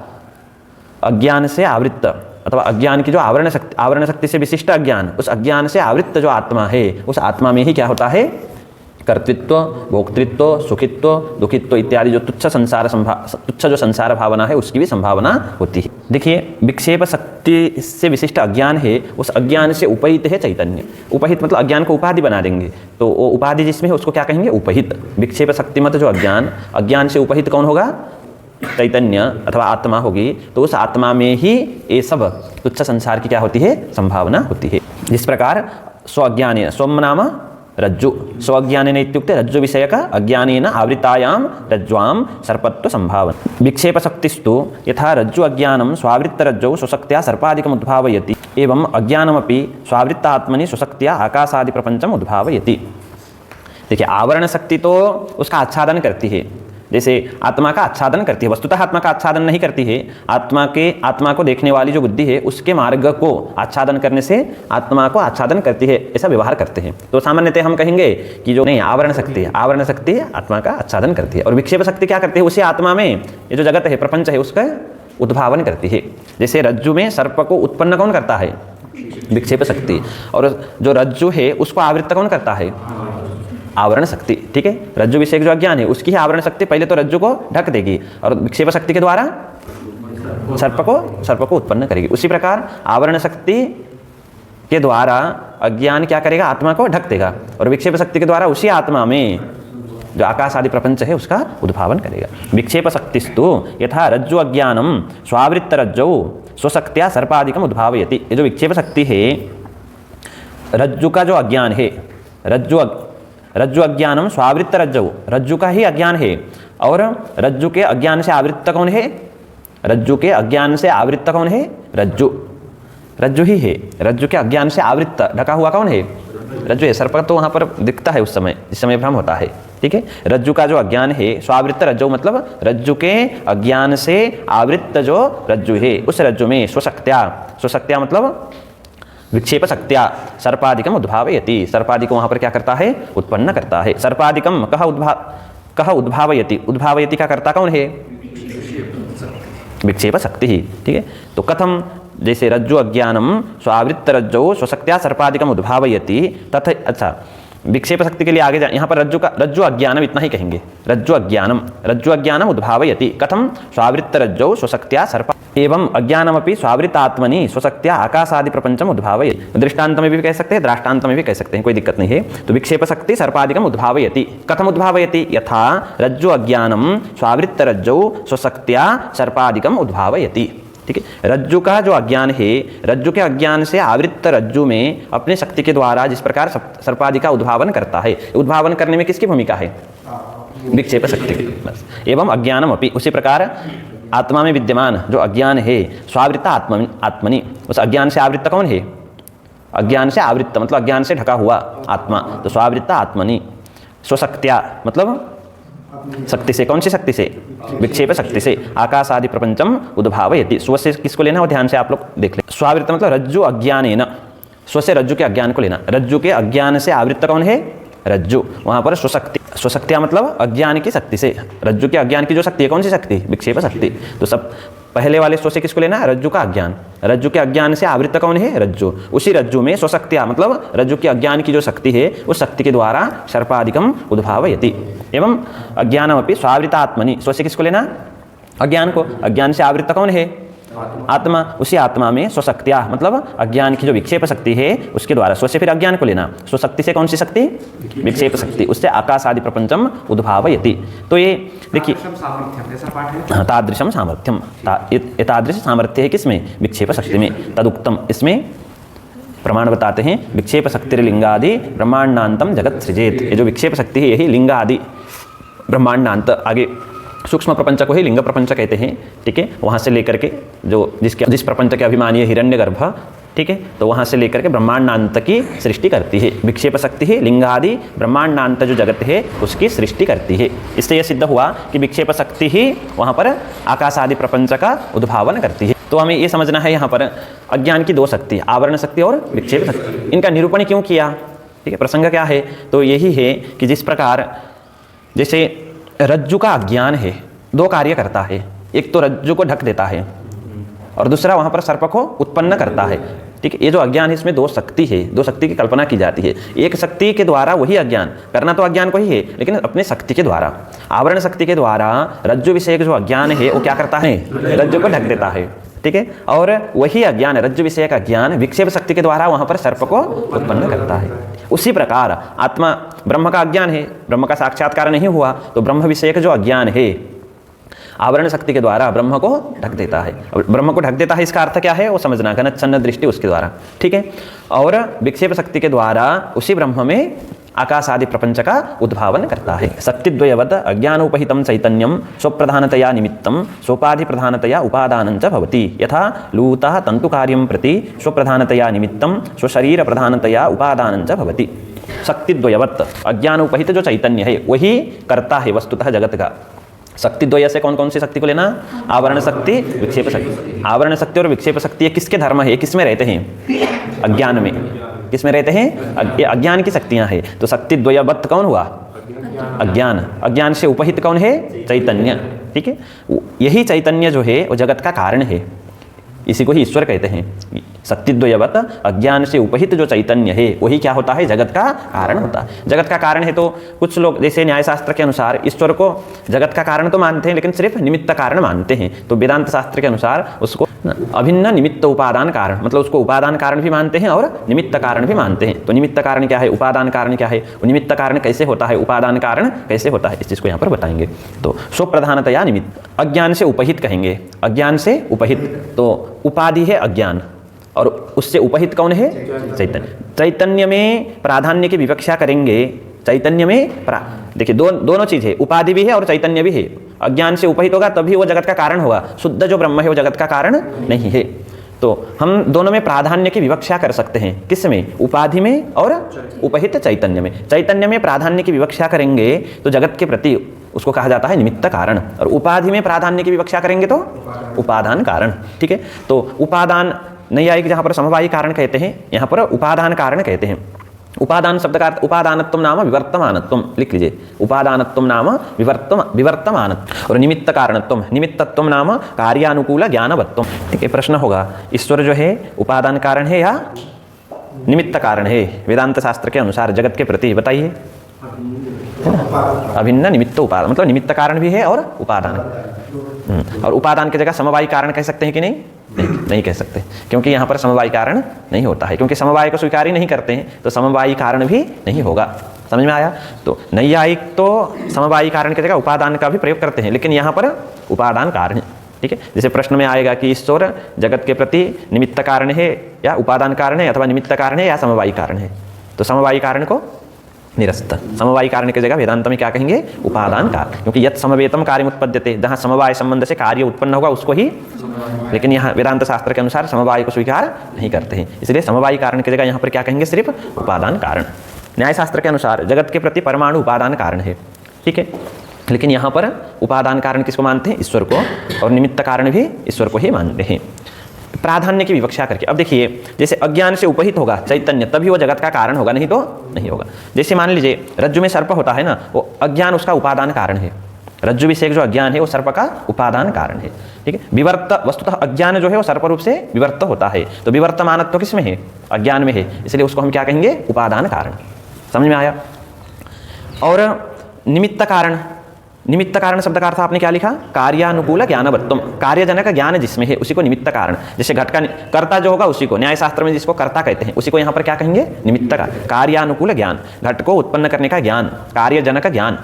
अज्ञान से आवृत्त अथवा अज्ञान की जो आवरण शक्ति से विशिष्ट अज्ञान, उस अज्ञान से आवृत्त जो आत्मा है उस आत्मा में ही क्या होता है? कर्तृत्व भोक्तृत्व सुखित्व दुखित्व इत्यादि जो तुच्छ जो संसार भावना है उसकी भी संभावना होती है। देखिए विक्षेप शक्ति से विशिष्ट अज्ञान है, उस अज्ञान से उपहित है चैतन्य। उपहित मतलब अज्ञान को उपाधि बना देंगे, तो वो उपाधि जिसमें है उसको क्या कहेंगे? उपहित। विक्षेप शक्ति मत जो अज्ञान से उपहित कौन होगा? चैतन्य अथवा आत्मा होगी, तो उस आत्मा में ही ये सब तुच्छ संसार की क्या होती है? संभावना होती है। जिस प्रकार स्वज्ञानेन, स्वम नाम रज्जु, स्वज्ञानेन इत्युक्ते रज्जु विषयक अज्ञानेन आवृतायां रज्ज्वां सर्पत्व संभावना। विक्षेप शक्तिस्तु यथा रज्जु अज्ञानं स्वावृत्त रज्जौ स्वशक्त्या सर्पादिकम् उद्भावयति एवं अज्ञानमपि स्वावृत्त आत्मनि स्वशक्त्या आकाशादि प्रपंचम उद्भावयति। देखिए आवरण शक्ति तो उसका आच्छादन करती है, जैसे आत्मा का आच्छादन करती है, वस्तुतः आत्मा का आच्छादन नहीं करती है, आत्मा को देखने वाली जो बुद्धि है उसके मार्ग को आच्छादन करने से आत्मा को आच्छादन करती है, ऐसा व्यवहार करते हैं। तो सामान्यतः हम कहेंगे कि जो नहीं आवरण शक्ति आत्मा का आच्छादन करती है, और विक्षेप शक्ति क्या करती है? उसी आत्मा में ये जो जगत है प्रपंच है उसका उद्भावन करती है। जैसे रज्जु में सर्प को उत्पन्न कौन करता है? विक्षेप शक्ति। और जो रज्जु है उसको आवृत्त कौन करता है? आवरण शक्ति, ठीक है। रज्जु विषय जो अज्ञान है उसकी ही आवरण शक्ति पहले तो रज्जु को ढक देगी और विक्षेप शक्ति के द्वारा सर्प को उत्पन्न करेगी। उसी प्रकार आवरण शक्ति के द्वारा अज्ञान क्या करेगा? आत्मा को ढक देगा, और विक्षेप शक्ति के द्वारा उसी आत्मा में जो आकाश आदि प्रपंच है उसका उद्भावन करेगा। विक्षेप शक्तिस्तु यथा रज्जु अज्ञानम स्वावृत्त रज्जौ स्वशक्त्या सर्पादिकम उद्भावयति। ये जो विक्षेप शक्ति है, रज्जु का जो अज्ञान है, रज्जु अज्ञानम स्वावृत्त रज्जौ, रज्जु का ही अज्ञान है, और रज्जु के अज्ञान से आवृत्त कौन है? रज्जु के अज्ञान से आवृत्त कौन है? रज्जु ही है। रज्जु के अज्ञान से आवृत्त ढका हुआ कौन है? रज्जु है। सर्प तो वहाँ पर दिखता है उस समय, जिस समय भ्रम होता है, ठीक है। रज्जु का जो अज्ञान है, स्वावृत्त रज्जु मतलब रज्जु के अज्ञान से आवृत्त जो रज्जु है उस रज्जु में स्वशक्त्या मतलब विक्षेप शक्त्या सर्पादिकम उद्भावयति। सर्पादि को वहाँ पर क्या करता है? उत्पन्न करता है। सर्पादिकम कह उद्भावयति, उद्भावयति का कर्ता कौन है? विक्षेप शक्ति ही, ठीक है। तो कथम? जैसे रज्जु अज्ञानम स्वावृत्त रज्जौ स्वशक्त्या सर्पादिकम उद्भावयति तथा, अच्छा विक्षेप शक्ति के लिए आगे यहाँ पर रज्जु अज्ञानम इतना ही कहेंगे। रज्जु अज्ञानम उद्भावयति कथम? स्वावृत्त रज्जौ स्वशक्त्या सर्प एवं अज्ञानमपि स्वावृत्त आत्मनि स्वशक्त्या आकाशादि प्रपंचम उद्भावयति। दृष्टांत में भी कह सकते हैं, दृष्टांत में भी कह सकते हैं, कोई दिक्कत नहीं है। तो विक्षेप शक्ति सर्पादिकम उद्भावयति कथम उद्भावयति? यथा रज्जु अज्ञानम स्वावृत्त रज्जौ स्वशक्त्या सर्पादिकम उद्भावयति, ठीक है। रज्जु का जो अज्ञान है, रज्जु के अज्ञान से आवृत्त रज्जु में अपने शक्ति के द्वारा जिस प्रकार सर्पादि का उद्भावन करता है, उद्भावन करने में किसकी भूमिका है? विक्षेप शक्ति की। बस। एवं अज्ञानम अपि, उसी प्रकार आत्मा में विद्यमान जो अज्ञान है स्वावृत्त आत्मनि, उस अज्ञान से आवृत्त कौन है? अज्ञान से आवृत्त मतलब अज्ञान से ढका हुआ आत्मा, तो स्वावृत्ता आत्मनि। स्वशक्त्या मतलब शक्ति से, कौन सी शक्ति से? विक्षेप शक्ति से। आकाश आदि प्रपंचम उद्भावयति। स्व से किसको लेना हो ध्यान से आप लोग देख लें। स्वावृत्त मतलब रज्जु अज्ञानेन, स्व से रज्जु के अज्ञान को लेना। रज्जु के अज्ञान से आवृत्त कौन है? रज्जु। वहां पर स्वशक्ति, स्वशक्तिया मतलब अज्ञान की शक्ति से। रज्जु के अज्ञान की जो शक्ति है कौन सी शक्ति? विक्षेप शक्ति। तो सब पहले वाले स्व से किसको लेना है? रज्जु का अज्ञान। रज्जु के अज्ञान से आवृत्त कौन है? रज्जु। उसी रज्जु में स्वशक्तिया मतलब रज्जु के अज्ञान की जो शक्ति है उस शक्ति के द्वारा सर्पादिकम उद्भावयति। एवं अज्ञानमपि स्वावृतात्मनि। स्व से किसको लेना? अज्ञान को। अज्ञान से आवृत्त कौन है? आत्मा। उसी आत्मा में स्वशक्तिया मतलब अज्ञान की जो विक्षेप शक्ति है उसके द्वारा, स्व से फिर अज्ञान को लेना। स्वशक्ति से कौन सी शक्ति? विक्षेप शक्ति। उससे आकाश आदि प्रपंचम उद्भावयति। तो ये देखिए तादृशम सामर्थ्यम, तादृश सामर्थ्य है किसमें? विक्षेप शक्ति में। तदुक्तम, इसमें प्रमाण बताते हैं। विक्षेप शक्तिर्लिंगादि ब्रह्मांडांतम जगत सृजेत। ये जो विक्षेप शक्ति है यही लिंगादि ब्रह्मांडांत, आगे सूक्ष्म प्रपंच को ही लिंग प्रपंच कहते हैं, ठीक है। वहाँ से लेकर के जो जिस प्रपंच के अभिमानी है हिरण्यगर्भ, ठीक है, तो वहाँ से लेकर के ब्रह्मांडांत की सृष्टि करती है। विक्षेप शक्ति ही लिंगादि ब्रह्मांडांत जो जगत है उसकी सृष्टि करती है। इससे यह सिद्ध हुआ कि विक्षेप शक्ति ही वहाँ पर आकाश आदि प्रपंच का उद्भावन करती है। तो हमें ये समझना है यहाँ पर अज्ञान की दो शक्ति, आवरण शक्ति और विक्षेप शक्ति। इनका निरूपण क्यों किया? ठीक है, प्रसंग क्या है? तो यही है कि जिस प्रकार जैसे रज्जु का अज्ञान है, दो कार्य करता है। एक तो रज्जु को ढक देता है और दूसरा वहाँ पर सर्प को उत्पन्न करता है, ठीक है। ये जो अज्ञान है इसमें दो शक्ति है, दो शक्ति की कल्पना की जाती है। एक शक्ति के द्वारा वही अज्ञान करना तो अज्ञान को ही है, लेकिन अपने शक्ति के द्वारा, आवरण शक्ति के द्वारा रज्जु विषयक जो अज्ञान है वो क्या करता है? रज्जु को ढक देता है, ठीक है। और वही अज्ञान, रज्जु विषयक अज्ञान विक्षेप शक्ति के द्वारा वहाँ पर सर्प को उत्पन्न करता है। उसी प्रकार आत्मा, ब्रह्म का अज्ञान है, ब्रह्म का साक्षात्कार नहीं हुआ, तो ब्रह्म विषयक जो अज्ञान है आवरण शक्ति के द्वारा ब्रह्म को ढक देता है। ब्रह्म को ढक देता है इसका अर्थ क्या है वो समझना, घनच्छन्न दृष्टि उसके द्वारा, ठीक है। और विक्षेप शक्ति के द्वारा उसी ब्रह्म में आकाश आदि प्रपंच का उद्भावन करता है। शक्तिद्वयवत् अज्ञानोपहितं चैतन्यम स्वप्रधानतया निमित्तं सोपाधि प्रधानतया उपादानं च भवति। यथा लूतः तंतुकार्यं प्रति स्वप्रधानतया निमित्तं स्वशरीर प्रधानतया उपादानं च भवति। शक्तिद्वयवत् अज्ञानोपहित जो चैतन्य है वही करता है वस्तुतः जगत का। शक्ति द्वय से कौन कौन सी शक्ति को लेना? आवरण शक्ति, विक्षेप शक्ति। आवरण शक्ति और विक्षेप शक्ति किसके धर्म है, किसमें रहते हैं? अज्ञान में। किसमें रहते हैं? अज्ञान की शक्तियां हैं। तो शक्ति द्वयवत् कौन हुआ? अज्ञान। अज्ञान से उपहित कौन है? चैतन्य, ठीक है। यही चैतन्य जो है वो जगत का कारण है, इसी को ही ईश्वर कहते हैं। शक्तिद्वयवत् अज्ञान से उपहित जो चैतन्य है वही क्या होता है? जगत का कारण होता है। जगत का कारण है तो कुछ लोग जैसे न्यायशास्त्र के अनुसार ईश्वर को जगत का कारण तो मानते हैं लेकिन सिर्फ निमित्त कारण मानते हैं। तो वेदांत शास्त्र के अनुसार उसको अभिन्न निमित्त उपादान कारण, मतलब उसको उपादान कारण भी मानते हैं और निमित्त कारण भी मानते हैं। तो निमित्त कारण क्या है, उपादान कारण क्या है, निमित्त कारण कैसे होता है, उपादान कारण कैसे होता है, इस चीज़ को यहाँ पर बताएंगे। तो स्वप्रधानतया निमित्त, अज्ञान से उपहित कहेंगे, अज्ञान से उपहित। तो उपाधि है अज्ञान और उससे उपहित कौन है? चैतन्य। चैतन्य में प्राधान्य की विवक्षा करेंगे। चैतन्य में देखिए दोनों चीज़ है, उपाधि भी है और चैतन्य भी है। अज्ञान से उपहित होगा तभी वो जगत का कारण होगा, शुद्ध जो ब्रह्म है वो जगत का कारण नहीं है। तो हम दोनों में प्राधान्य की विवक्षा कर सकते हैं, किस में? उपाधि में और उपहित चैतन्य में। चैतन्य में प्राधान्य की विवक्षा करेंगे तो जगत के प्रति उसको कहा जाता है निमित्त कारण, और उपाधि में प्राधान्य की विवक्षा करेंगे तो उपादान कारण, ठीक है। तो उपादान नैयायिक जहाँ पर समवायी कारण कहते हैं, यहाँ पर उपादान कारण कहते हैं। उपादान शब्द का अर्थ उपादानत्व नाम विवर्तमानत्व, लिख लीजिए। उपादानत्व नाम विवर्तमानत्व और निमित्त कारणत्व, निमित्तत्व नाम कार्यानुकूल ज्ञानवत्व, ठीक है। प्रश्न होगा ईश्वर जो है उपादान कारण है या निमित्त कारण है? वेदांत शास्त्र के अनुसार जगत के प्रति बताइए। अभिन्न निमित्त उपादान, मतलब निमित्त कारण भी है और उपादान। और उपादान की जगह समवायी कारण कह सकते हैं कि नहीं? नहीं कह सकते, क्योंकि यहाँ पर समवायी कारण नहीं होता है, क्योंकि समवाय को स्वीकार ही नहीं करते हैं, तो समवायी कारण भी नहीं होगा। समझ में आया? तो नैयायिक तो समवायी कारण की जगह उपादान का भी प्रयोग करते हैं, लेकिन यहाँ पर उपादान कारण है, ठीक है। जैसे प्रश्न में आएगा कि ईश्वर जगत के प्रति निमित्त कारण है या उपादान कारण है, अथवा निमित्त कारण है या समवायी कारण है, तो समवायी कारण को निरस्त। समवायी कारण की जगह वेदांत में क्या कहेंगे? उपादान कारण, क्योंकि यत् समवेतम कार्य उत्पद्यते, जहाँ समवाय संबंध से कार्य उत्पन्न होगा उसको ही, लेकिन यहाँ वेदांत शास्त्र के अनुसार समवाय को स्वीकार नहीं करते हैं, इसलिए समवायी कारण की जगह यहाँ पर क्या कहेंगे? सिर्फ उपादान कारण। न्याय शास्त्र के अनुसार जगत के प्रति परमाणु उपादान कारण है, ठीक है, लेकिन यहाँ पर उपादान कारण किसको मानते हैं? ईश्वर को, और निमित्त कारण भी ईश्वर को ही मानते हैं, प्राधान्य की विवक्षा करके। अब देखिए, जैसे अज्ञान से उपहित होगा चैतन्य तभी वो जगत का कारण होगा, नहीं तो नहीं होगा। जैसे मान लीजिए रज्जु में सर्प होता है ना, वो अज्ञान उसका उपादान कारण है, रज्जु विषयक जो अज्ञान है वो सर्प का उपादान कारण है, ठीक है। विवर्त वस्तुतः अज्ञान जो है वो सर्प रूप से विवर्त होता है, तो विवर्तमानत्व किस में है? अज्ञान में है, इसलिए उसको हम क्या कहेंगे? उपादान कारण। समझ में आया? और निमित्त कारण, निमित्त कारण शब्द का अर्थ आपने क्या लिखा? कार्यानुकूल ज्ञानवत्तम, कार्यजनक ज्ञान जिसमें है उसी को निमित्त कारण। जैसे घट का कर्ता जो होगा उसी को, न्याय शास्त्र में जिसको कर्ता कहते हैं उसी को यहाँ पर क्या कहेंगे? निमित्त का। कार्यानुकूल ज्ञान, घट को उत्पन्न करने का ज्ञान, कार्यजनक ज्ञान,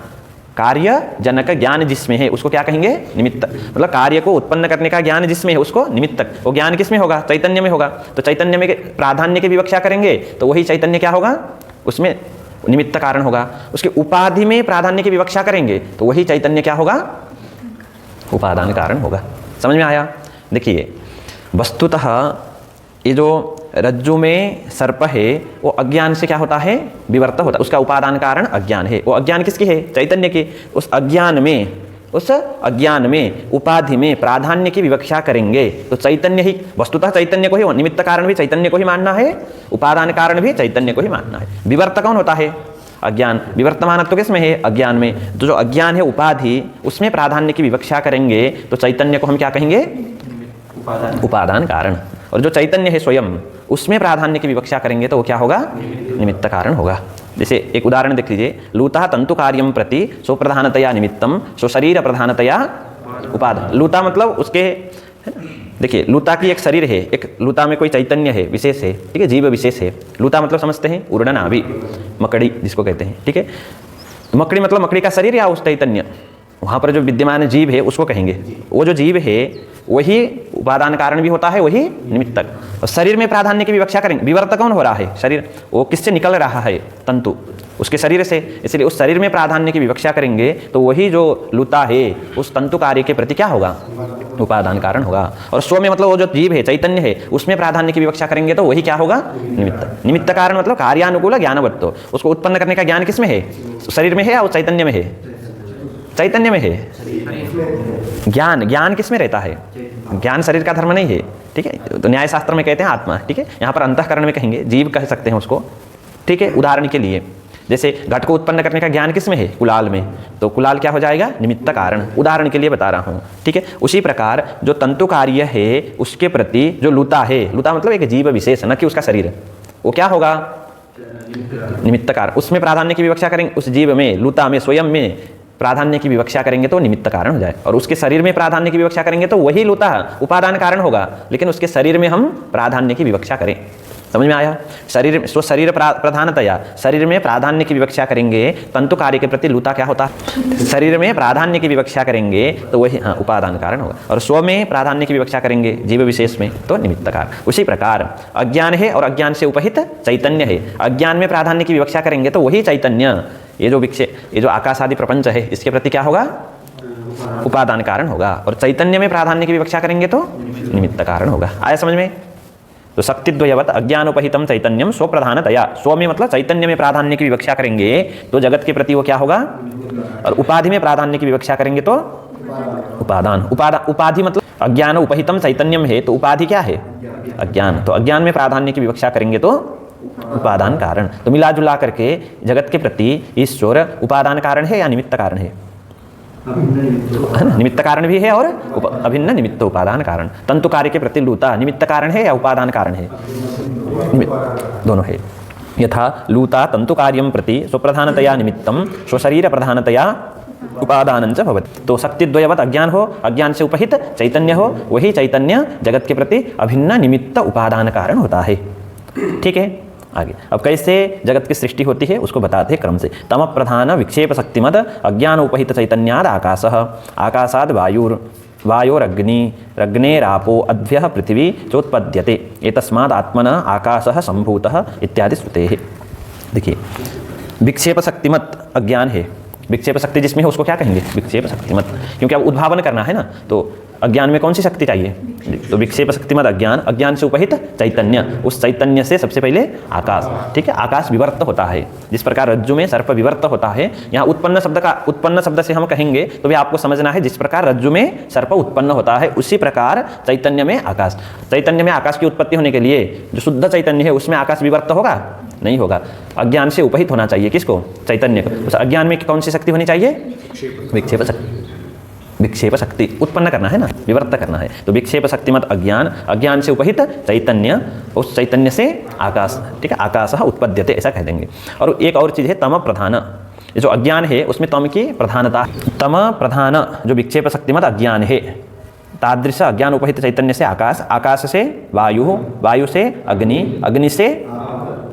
कार्यजनक ज्ञान जिसमें है उसको क्या कहेंगे? निमित्त। मतलब कार्य को उत्पन्न करने का ज्ञान जिसमें है उसको निमित्तक। वो ज्ञान किस में होगा? चैतन्य में होगा। तो चैतन्य में प्राधान्य की विवक्षा करेंगे तो वही चैतन्य क्या होगा? उसमें निमित्त कारण होगा। उसके उपाधि में प्राधान्य की विवक्षा करेंगे तो वही चैतन्य क्या होगा? उपादान कारण होगा। समझ में आया? देखिए, वस्तुतः ये जो रज्जु में सर्प है वो अज्ञान से क्या होता है? विवर्त होता है, उसका उपादान कारण अज्ञान है। वो अज्ञान किसकी है? चैतन्य की। उस अज्ञान में उपाधि में प्राधान्य की विवक्षा करेंगे तो चैतन्य ही, वस्तुतः चैतन्य को ही, निमित्त कारण भी चैतन्य को ही मानना है, उपादान कारण भी चैतन्य को ही मानना है। विवर्त कौन होता है? अज्ञान। विवर्तमानत्व किसमें है? अज्ञान में। तो जो अज्ञान है उपाधि, उसमें प्राधान्य की विवक्षा करेंगे तो चैतन्य को हम क्या कहेंगे? उपादान कारण। और जो चैतन्य है स्वयं, उसमें प्राधान्य की विवक्षा करेंगे तो वो क्या होगा? निमित्त कारण होगा। जैसे एक उदाहरण देख लीजिए, लूता तंतु कार्यम प्रति स्वप्रधानतया निमित्तम स्वशरीर प्रधानतया उपादान। लूता मतलब उसके, देखिए लूता की एक शरीर है, एक लूता में कोई चैतन्य है, विशेष है, ठीक है, जीव विशेष है। लूता मतलब समझते हैं उर्णनाभि, मकड़ी जिसको कहते हैं, ठीक है। मकड़ी मतलब मकड़ी का शरीर या उस चैतन्य, वहाँ पर जो विद्यमान जीव है उसको कहेंगे। वो जो जीव है वही उपादान कारण भी होता है, वही निमित्तक। और शरीर में प्राधान्य की विवक्षा करेंगे। विवर्त कौन हो रहा है? शरीर। वो किससे निकल रहा है? तंतु, उसके शरीर से। इसलिए उस शरीर में प्राधान्य की विवक्षा करेंगे तो वही जो लूता है उस तंतु कार्य के प्रति क्या होगा? उपादान कारण होगा। और स्व में मतलब वो जो जीव है, चैतन्य है, उसमें प्राधान्य की विवक्षा करेंगे तो वही क्या होगा? निमित्त। निमित्त कारण मतलब कार्यानुकूल ज्ञानवत्तो, उसको उत्पन्न करने का ज्ञान किस में है? शरीर में है या उस चैतन्य में है? चैतन्य में है। ज्ञान किस में रहता है? ज्ञान शरीर का धर्म नहीं है, ठीक है। तो न्याय शास्त्र में कहते हैं आत्मा, ठीक है। यहाँ पर अंतःकरण में कहेंगे, जीव कह सकते हैं उसको, ठीक है। उदाहरण के लिए जैसे घट को उत्पन्न करने का ज्ञान किस में है? कुलाल में। तो कुलाल क्या हो जाएगा? निमित्त कारण। उदाहरण के लिए बता रहा हूँ, ठीक है। उसी प्रकार जो तंतु कार्य है उसके प्रति जो लूता है, लूता मतलब एक जीव विशेष, न कि उसका शरीर, वो क्या होगा? निमित्त कारण। उसमें प्राधान्य की विवक्षा करेंगे, उस जीव में, लूता में, स्वयं में प्राधान्य की विवक्षा करेंगे तो निमित्त कारण हो जाए। और उसके शरीर में प्राधान्य की विवक्षा करेंगे तो वही लूता उपादान कारण होगा, लेकिन उसके शरीर में हम प्राधान्य की विवक्षा करें। समझ में आया? शरीर शरीर प्रधानतया, शरीर में प्राधान्य की विवक्षा करेंगे, तंतु कार्य के प्रति लूता क्या होता है? शरीर में प्राधान्य की विवक्षा करेंगे तो वही उपादान कारण होगा। और स्व में प्राधान्य की विवक्षा करेंगे, जीव विशेष में, तो निमित्त कारण। उसी प्रकार अज्ञान है और अज्ञान से उपहित चैतन्य है। अज्ञान में प्राधान्य की विवक्षा करेंगे तो वही चैतन्य, ये जो आकाश आदि प्रपंच है, इसके प्रति क्या होगा? उपादान कारण होगा। और चैतन्य में प्राधान्य की विवक्षा करेंगे तो निमित्त कारण होगा। आया समझ में? तो शक्तिद्वयवत अज्ञानोपहितम चैतन्यम स्वप्रधानतया, स्व में मतलब चैतन्य में प्राधान्य की विवक्षा करेंगे तो जगत के प्रति वो क्या होगा? और उपाधि में प्राधान्य की विवक्षा करेंगे तो उपादान। उपाधि मतलब अज्ञान उपहितम चैतन्यम है तो उपाधि क्या है? अज्ञान। तो अज्ञान में प्राधान्य की विवक्षा करेंगे तो उपादान कारण। तो मिला जुला करके जगत के प्रति ईश्वर उपादान कारण है या निमित्त कारण है? निमित्त कारण भी है और अभिन्न निमित्त उपादान कारण। तंतु कार्य के प्रति लूता निमित्त कारण है या उपादान कारण है? दोनों है। यथा लूता तंतु कार्यम प्रति स्वप्रधानतया निमित्तम स्वशरीर प्रधानतया उपादानंच भवति। तो शक्तिद्वयवत अज्ञान हो, अज्ञान से उपहित चैतन्य हो, वही चैतन्य जगत के प्रति अभिन्न निमित्त उपादान कारण होता है। ठीक है, आगे अब कैसे जगत की सृष्टि होती है उसको बताते हैं क्रम से। तम प्रधान विक्षेप शक्तिमद अज्ञान उपहित चैतन्याद आकाशः, आकाशाद वायोरग्निरग्नेरापो अद्भ्यः पृथ्वी चोत्पद्यते एतस्माद् आत्मनः आकाशः सम्भूतः इत्यादि श्रुतेः। देखिए विक्षेप शक्तिमत अज्ञान है। विक्षेप शक्ति जिसमें है उसको क्या कहेंगे? विक्षेप शक्तिमत, क्योंकि अब उद्भावन करना है ना, तो अज्ञान में कौन सी शक्ति चाहिए? तो विक्षेप शक्तिमत अज्ञान, अज्ञान से उपहित चैतन्य, उस चैतन्य से सबसे पहले आकाश, ठीक है, आकाश विवर्त होता है। जिस प्रकार रज्जु में सर्प विवर्त होता है, यहाँ उत्पन्न शब्द से हम कहेंगे तो भी आपको समझना है, जिस प्रकार रज्जु में सर्प उत्पन्न होता है उसी प्रकार चैतन्य में आकाश। चैतन्य में आकाश की उत्पत्ति होने के लिए जो शुद्ध चैतन्य है उसमें आकाश विवर्त होगा? नहीं होगा। अज्ञान से उपहित होना चाहिए किसको? चैतन्य को। उस अज्ञान में कौन सी शक्ति होनी चाहिए? विक्षेप शक्ति। विक्षेप शक्ति उत्पन्न करना है ना, विवर्त करना है। तो विक्षेप शक्तिमत अज्ञान, अज्ञान से उपहित चैतन्य, उस चैतन्य से आकाश, ठीक है, आकाश उत्पद्यते, ऐसा कह देंगे। और एक और चीज़ है तम प्रधान, ये जो अज्ञान है उसमें तम की प्रधानता। तम प्रधान जो विक्षेप शक्तिमत अज्ञान है, तादृश अज्ञान उपहित चैतन्य से आकाश, आकाश से वायु, वायु से अग्नि, अग्नि से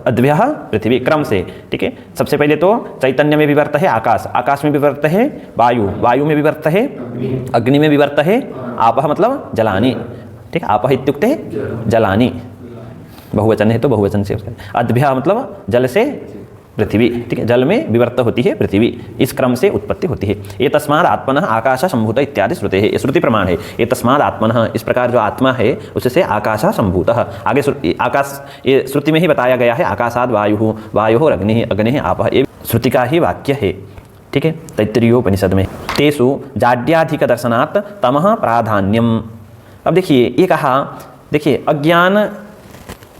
अद्भ्य पृथ्वी, क्रम से, ठीक है। सबसे पहले तो चैतन्य में विवर्त है आकाश, आकाश में विवर्त है वायु, वायु में विवर्त है अग्नि, में विवर्त है आपः मतलब जलानी, ठीक है, आपः इत्युक्ते जलानी, बहुवचन है तो बहुवचन से उसका। अद्भ्य मतलब जल से पृथ्वी, ठीक है, जल में विवर्त होती है पृथ्वी, इस क्रम से उत्पत्ति होती है। ये तस्माद आत्मनः आकाश संभूत इत्यादि श्रुते है, ये श्रुति प्रमाण है। ये तस्माद आत्मनः, इस प्रकार जो आत्मा है उससे आकाश संभूतः, आगे आकाश ये श्रुति में ही बताया गया है, आकाशाद वायु, वायु अग्नि, अग्नि आपः, ये श्रुति का ही वाक्य है, ठीक है, तैत्तिरीयोपनिषद में। तेषु जाड्याधिक दर्शनात् तमः प्राधान्यम। अब देखिए ये कहा, देखिए अज्ञान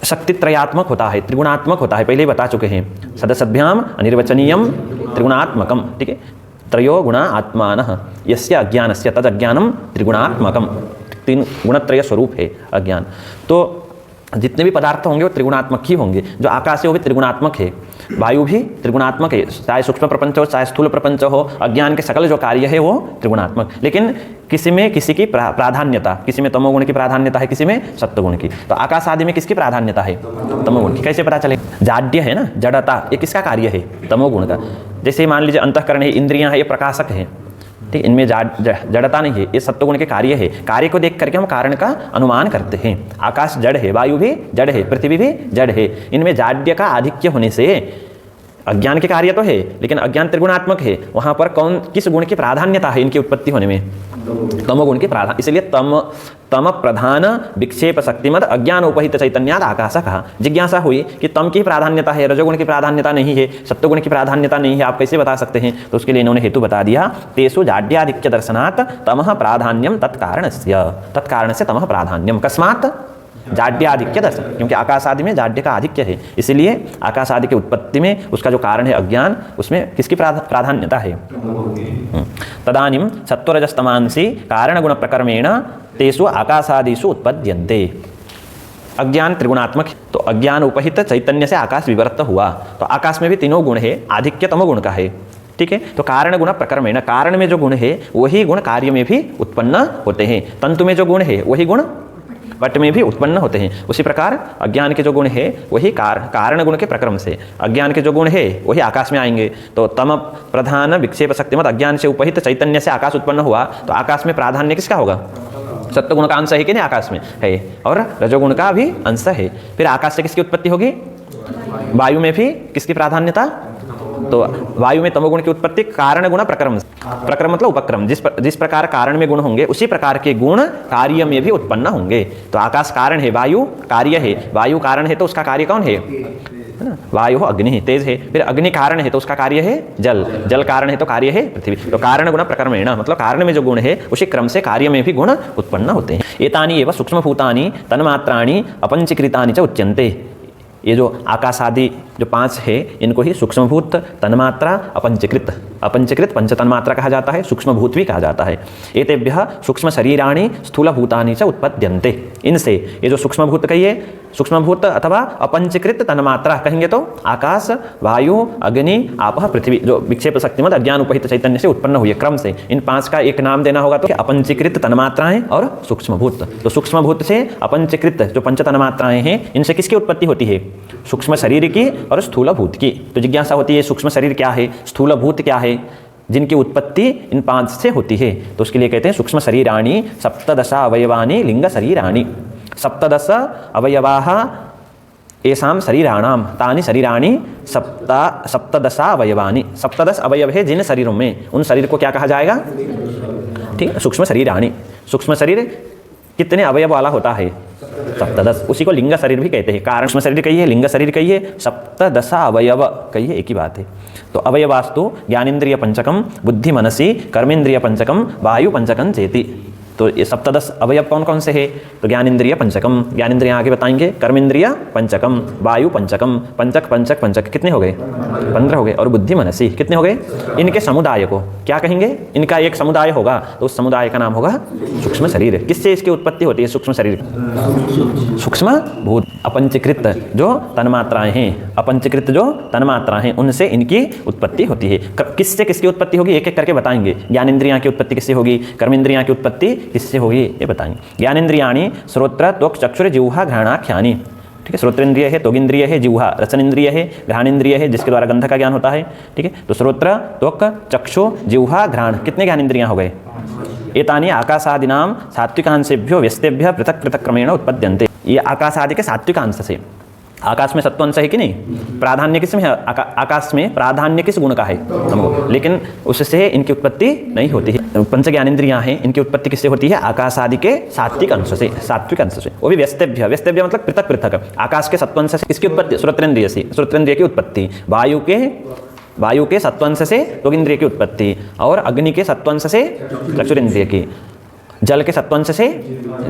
शक्ति त्रयात्मक होता है, त्रिगुणात्मक होता है, पहले ही बता चुके हैं। सदसद्भ्याम अनिर्वचनीयम त्रिगुणात्मकम, ठीक है, त्रयो गुणा आत्मानः यस्य अज्ञानस्य तद अज्ञानम त्रिगुणात्मकम, तीन गुणत्रय स्वरूप है अज्ञान। तो जितने भी पदार्थ होंगे वो त्रिगुणात्मक ही होंगे। जो आकाश है वो भी त्रिगुणात्मक है, वायु भी त्रिगुणात्मक है, चाहे सूक्ष्म प्रपंच हो चाहे स्थूल प्रपंच हो, अज्ञान के सकल जो कार्य है वो त्रिगुणात्मक। लेकिन किसी में किसी की प्राधान्यता, किसी में तमोगुण की प्राधान्यता है, किसी में सत्वगुण की। तो आकाश आदि में किसकी प्राधान्यता है? तमोगुण की। कैसे पता चले? जाड्य है ना, जड़ता, ये किसका कार्य है? तमोगुण का। जैसे मान लीजिए अंतःकरण है, इंद्रियां है, ये प्रकाशक है, ठीक, इनमें जड़ता नहीं है, ये सत्वगुण के कार्य है। कार्य को देख करके हम कारण का अनुमान करते हैं। आकाश जड़ है, वायु भी जड़ है, पृथ्वी भी जड़ है। इनमें जाड्य का आधिक्य होने से अज्ञान के कार्य तो है, लेकिन अज्ञान त्रिगुणात्मक है, वहां पर कौन किस गुण की प्राधान्यता है इनकी उत्पत्ति होने में? तमोगुण की प्राधान्य। इसलिए तम प्रधान विक्षेप शक्तिमत अज्ञान उपहित चैतन्याद आकाश कहा। जिज्ञासा हुई कि तम की प्राधान्यता है, रजोगुण की प्राधान्यता नहीं है, सत्वगुण की प्राधान्यता नहीं है, आप कैसे बता सकते हैं? तो उसके लिए इन्होंने हेतु बता दिया, तेषु जाड्याधिक्य दर्शनात् तमः प्राधान्यम तत्कारणस्य, तत्कारण से तमः प्राधान्यम, कस्मात् जाड्याधिक्य दर्शन, क्योंकि आकाश आदि में जाड्य का आधिक्य है, इसलिए आकाश आदि की उत्पत्ति में उसका जो कारण है अज्ञान, उसमें किसकी प्राधान्यता है? तदानीं सत्वरजस्तमांसि कारण गुण प्रकर्मेण तेषु आकाशादिषु उत्पद्यन्ते। अज्ञान त्रिगुणात्मक, तो अज्ञान उपहित चैतन्य से आकाश विवर्त हुआ, तो आकाश में भी तीनों गुण है, आधिक्य तमोगुण का है, ठीक है। तो कारण गुण प्रकर्मेण, कारण में जो गुण है वही गुण कार्य में भी उत्पन्न होते हैं। तंतु में जो गुण है वही गुण पट में भी उत्पन्न होते हैं। उसी प्रकार अज्ञान के जो गुण है वही कारण गुण के प्रक्रम से अज्ञान के जो गुण है वही आकाश में आएंगे। तो तम प्रधान विक्षेप शक्तिमत अज्ञान से उपहित चैतन्य से आकाश उत्पन्न हुआ, तो आकाश में प्राधान्य किसका होगा? सत्वगुण का अंश है कि नहीं? आकाश में है, और रजोगुण का भी अंश है। फिर आकाश से किसकी उत्पत्ति होगी? वायु में भी किसकी प्राधान्यता? तो वायु में तमोगुण की उत्पत्ति कारण गुण प्रक्रम, प्रक्रम मतलब उपक्रम, जिस प्रकार कारण में गुण होंगे उसी प्रकार के गुण कार्य में भी उत्पन्न होंगे। तो आकाश कारण है, वायु कार्य है, वायु कारण है तो उसका कार्य कौन है ना? वायु अग्नि तेज है, फिर अग्नि कारण है तो उसका कार्य है जल, जल कारण है तो कार्य है पृथ्वी। तो कारण गुण प्रकर्मेण मतलब कारण में जो गुण है उसी क्रम से कार्य में भी गुण उत्पन्न होते हैं। एतानि एव सूक्ष्मभूतानि तन्मात्राणि अपंचीकृतानि च उच्यन्ते। ये जो आकाश आदि जो पांच है इनको ही सूक्ष्मभूत, तन्मात्रा, अपंचीकृत, अपंचीकृत पंच तन्मात्रा कहा जाता है, सूक्ष्मभूत भी कहा जाता है। एतेभ्यः सूक्ष्म शरीराणि स्थूलभूतानि च उत्पद्यन्ते। इनसे ये जो सूक्ष्मभूत कहिए, सूक्ष्मभूत अथवा अपंचीकृत तन्मात्रा कहेंगे तो आकाश, वायु, अग्नि, आपः, पृथ्वी, जो विक्षेप शक्तिमत अज्ञान उपहित चैतन्य से उत्पन्न हुई है क्रम से। इन पांच का एक नाम देना होगा तो अपंचीकृत तन्मात्राएं और सूक्ष्मभूत। तो सूक्ष्मभूत से अपंचीकृत जो पंच तन्मात्राएं हैं इनसे किसकी उत्पत्ति होती है? सूक्ष्म शरीर की और स्थूलभूत की। तो जिज्ञासा होती है सूक्ष्म शरीर क्या है, स्थूलभूत क्या है, जिनकी उत्पत्ति इन पांच से होती है। तो उसके लिए कहते हैं सूक्ष्म शरीराणि सप्तदश अवयवानि लिंग शरीराणि। सप्तदश अवयवाः एषां शरीराणां तानि शरीराणि सप्तदशा अवयवानि, 17 अवयव है जिन शरीरों में, उन शरीर को क्या कहा जाएगा? ठीक है, सूक्ष्म शरीराणि। सूक्ष्म शरीर कितने अवयव वाला होता है? 17। उसी को लिंग शरीर भी कहते हैं। कारण सूक्ष्म शरीर कहिए, लिंग शरीर कहिए, 17 अवयव कहिए, एक ही बात है। तो अवयवास्तु ज्ञानेन्द्रिय पंचकम बुद्धि मनसी कर्मेंद्रिय पंचकम वायु पंचकम चेति। तो ये 17 अवयव कौन कौन से हैं? तो ज्ञानेन्द्रिय पंचकम, ज्ञानेन्द्रिय आगे बताएंगे, कर्मेंद्रिय पंचकम, वायु पंचकम, पंचक पंचक पंचक कितने हो गए? 15 हो गए। और बुद्धि मनसी कितने हो गए? इनके समुदाय को क्या कहेंगे? इनका एक समुदाय होगा, तो उस समुदाय का नाम होगा सूक्ष्म शरीर। किससे इसकी उत्पत्ति होती है सूक्ष्म शरीर? सूक्ष्म भूत, अपंचीकृत जो तन्मात्राएं हैं, अपंचीकृत जो तन्मात्राएं हैं, उनसे इनकी उत्पत्ति होती है। किससे किसकी उत्पत्ति होगी एक एक करके बताएंगे। ज्ञानेन्द्रियां की उत्पत्ति किससे होगी? कर्मेंद्रियां की उत्पत्ति किससे होगी ये बताएंगे। ज्ञानेन्द्रियाणि श्रोत्र त्वक चक्षुर जिह्वा घ्राणाख्यानि। ठीक है, श्रोत्रेंद्रिय है, त्वगिंद्रिय है, जिह्वा रसनेन्द्रिय है, घ्राणेन्द्रिय है जिसके द्वारा गंध का ज्ञान होता है। ठीक है, तो श्रोत्र त्वक चक्षु जिह्वा घ्राण कितने ज्ञानेन्द्रियां हो गए? एतानि आकाशादीनां सात्विकांशेभ्यो व्यस्तेभ्य पृथक पृथक क्रमेण उत्पद्यन्ते। ये आकाश आदि के सात्विक अंश से। आकाश में सत्व अंश है कि नहीं? प्राधान्य किस में है? आकाश में प्राधान्य किस गुण का है? तमो। लेकिन उससे इनकी उत्पत्ति नहीं होती है। पंच ज्ञानेन्द्रियां हैं, इनकी उत्पत्ति किससे होती है? आकाश आदि के सात्विक अंश से, सात्विक अंश से। वो भी व्यस्तेभ्य, व्यस्तेभ्य मतलब पृथक पृथक। आकाश के सत्व अंश से किसकी उत्पत्ति? श्रोत्रेंद्रिय से, श्रोत्रेंद्रिय की उत्पत्ति। वायु के सत्वंश से त्वगिंद्रिय की उत्पत्ति, और अग्नि के सत्वंश से चक्षुरेंद्रिय की, जल के सत्वंश से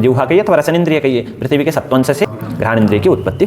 जिह्वा कहिए अथवा रसनेन्द्रिय कहिए, पृथ्वी के सत्वंश से घ्राणेन्द्रिय की उत्पत्ति